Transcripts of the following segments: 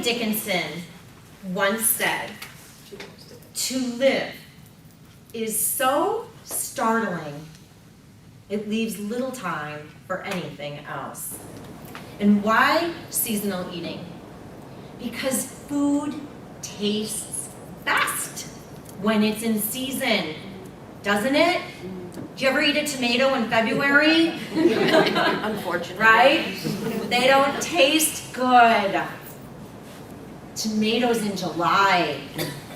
Dickinson once said, "To live is so startling, it leaves little time for anything else." And why seasonal eating? Because food tastes best when it's in season, doesn't it? Do you ever eat a tomato in February? Unfortunately. Right? They don't taste good. Tomatoes in July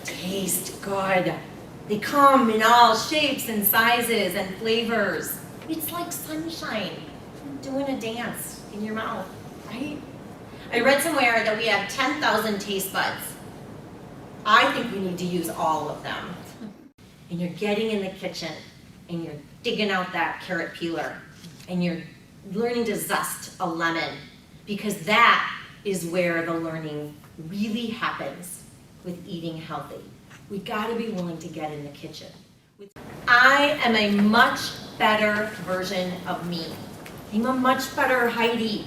taste good. They come in all shapes and sizes and flavors. It's like sunshine doing a dance in your mouth, right? I read somewhere that we have 10,000 taste buds. I think we need to use all of them. And you're getting in the kitchen and you're digging out that carrot peeler and you're learning to zest a lemon, because that is where the learning really happens with eating healthy. We gotta be willing to get in the kitchen. I am a much better version of me. I'm a much better Heidi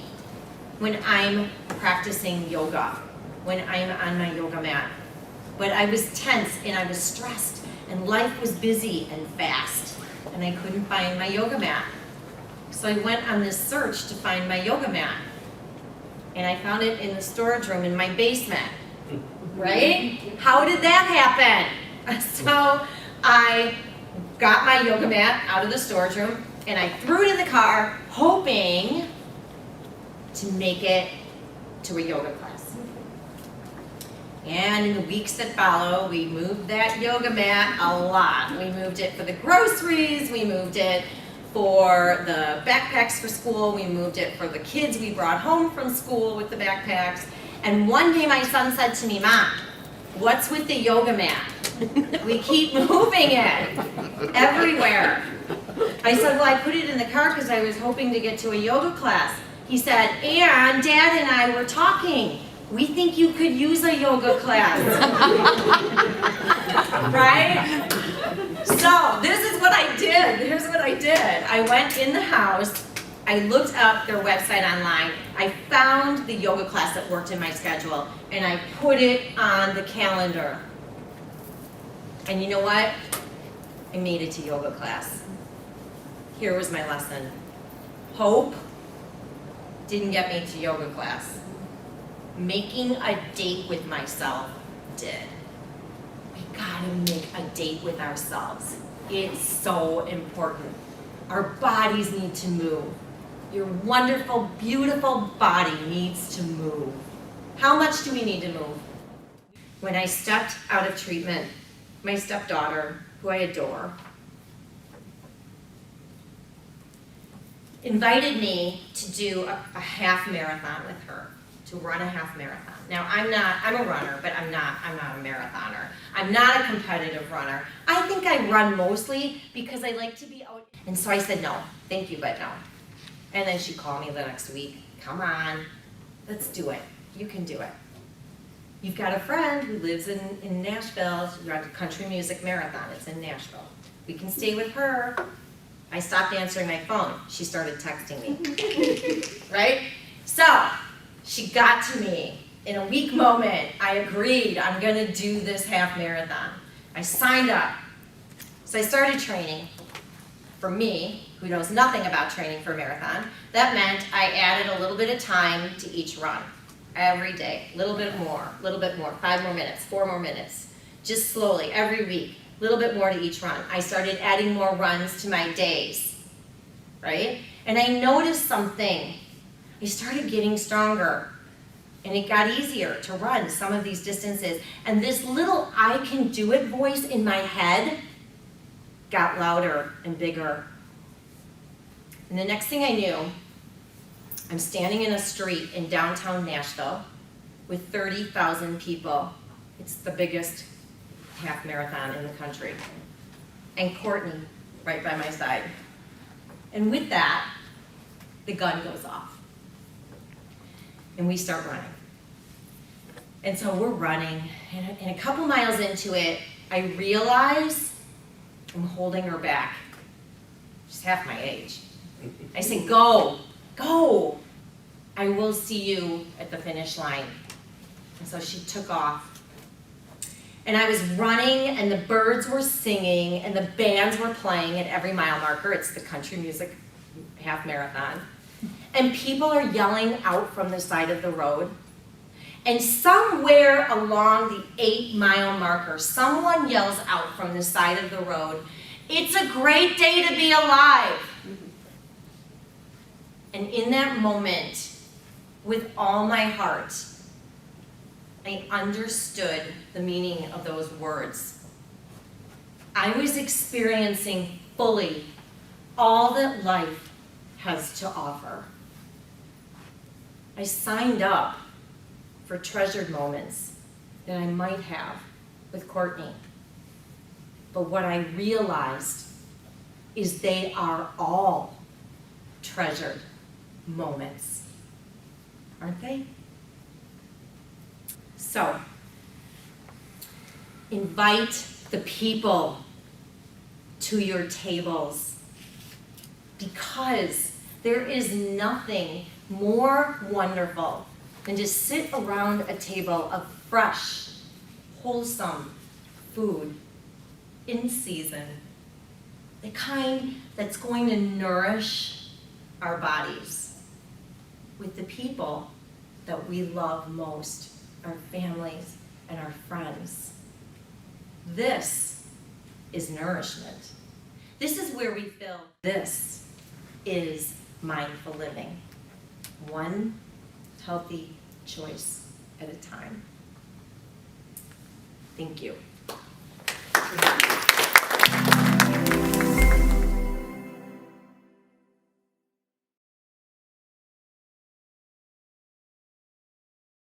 when I'm practicing yoga, when I'm on my yoga mat. But I was tense and I was stressed and life was busy and fast and I couldn't find my yoga mat. So I went on this search to find my yoga mat. And I found it in the storage room in my basement, right? How did that happen? So I got my yoga mat out of the storage room and I threw it in the car, hoping to make it to a yoga class. And in the weeks that follow, we moved that yoga mat a lot. We moved it for the groceries, we moved it for the backpacks for school, we moved it for the kids we brought home from school with the backpacks. And one day my son said to me, "Mom, what's with the yoga mat? We keep moving it everywhere." I said, "Well, I put it in the car because I was hoping to get to a yoga class." He said, "And Dad and I were talking. We think you could use a yoga class." Right? So this is what I did. Here's what I did. I went in the house. I looked up their website online. I found the yoga class that worked in my schedule, and I put it on the calendar. And you know what? I made it to yoga class. Here was my lesson. Hope didn't get me to yoga class. Making a date with myself did. We gotta make a date with ourselves. It's so important. Our bodies need to move. Your wonderful, beautiful body needs to move. How much do we need to move? When I stepped out of treatment, my stepdaughter, who I adore, invited me to do a half marathon with her, to run a half marathon. Now I'm a runner, but I'm not a marathoner. I'm not a competitive runner. I think I run mostly because I like to be out. And so I said, "No, thank you, but no." And then she called me the next week. "Come on, let's do it. You can do it. You've got a friend who lives in Nashville. She runs a country music marathon. It's in Nashville. We can stay with her." I stopped answering my phone. She started texting me, right? So she got to me in a weak moment. I agreed, I'm gonna do this half marathon. I signed up. So I started training. For me, who knows nothing about training for a marathon, that meant I added a little bit of time to each run. Every day, a little bit more, 5 more minutes, 4 more minutes. Just slowly, every week, a little bit more to each run. I started adding more runs to my days, right? And I noticed something. I started getting stronger, and it got easier to run some of these distances. And this little "I can do it" voice in my head got louder and bigger. And the next thing I knew, I'm standing in a street in downtown Nashville with 30,000 people. It's the biggest half marathon in the country. And Courtney right by my side. And with that, the gun goes off. And we start running. And so we're running, and a couple miles into it, I realize I'm holding her back. She's half my age. I say, "Go, go. I will see you at the finish line." And so she took off. And I was running, and the birds were singing, and the bands were playing at every mile marker. It's the country music half marathon. And people are yelling out from the side of the road. And somewhere along the 8-mile marker, someone yells out from the side of the road, "It's a great day to be alive." And in that moment, with all my heart, I understood the meaning of those words. I was experiencing fully all that life has to offer. I signed up for treasured moments that I might have with Courtney. But what I realized is they are all treasured moments, aren't they? So, invite the people to your tables, because there is nothing more wonderful than to sit around a table of fresh, wholesome food in season, the kind that's going to nourish our bodies with the people that we love most, our families and our friends. This is nourishment. This is where we feel. This is mindful living. One healthy choice at a time. Thank you.